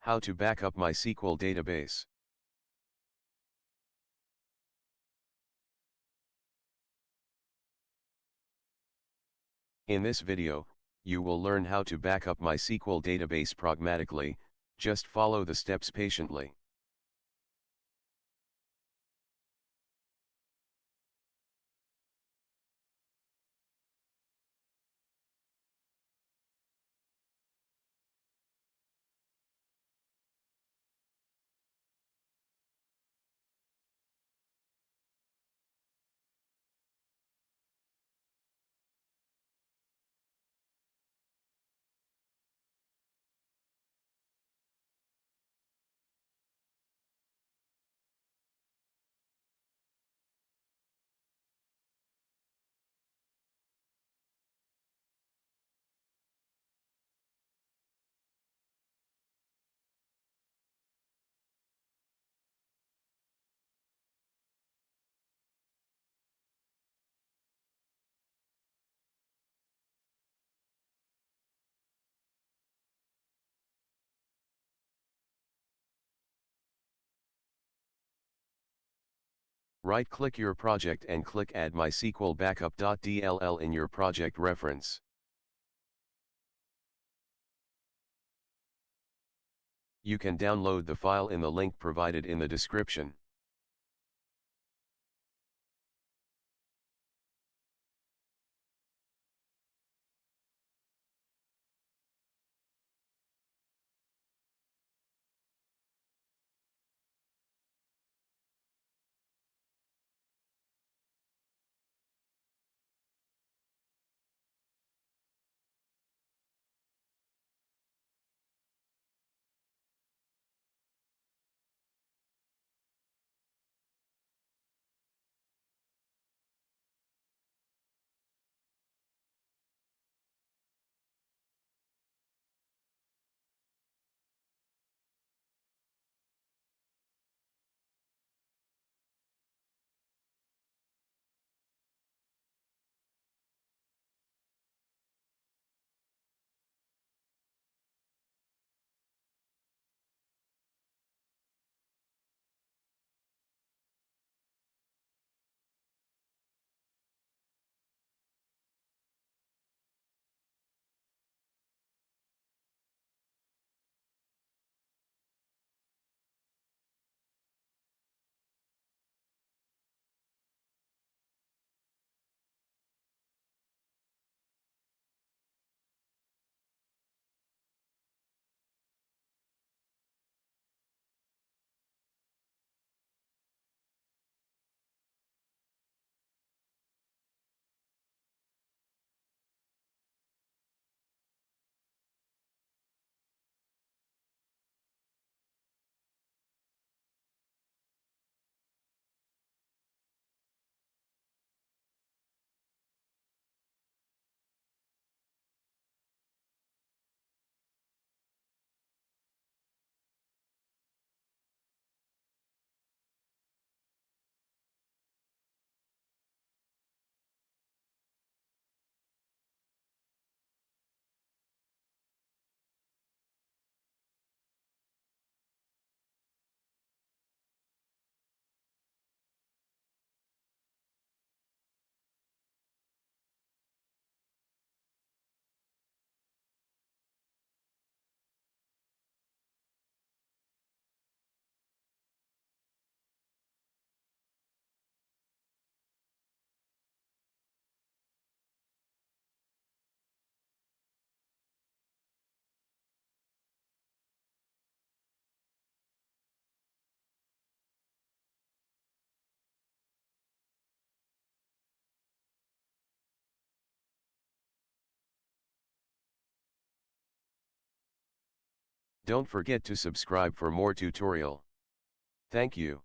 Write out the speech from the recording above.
How to back up MySQL database. In this video, you will learn how to back up MySQL database pragmatically. Just follow the steps patiently. Right-click your project and click Add MySQL Backup.dll in your project reference. You can download the file in the link provided in the description. Don't forget to subscribe for more tutorial. Thank you.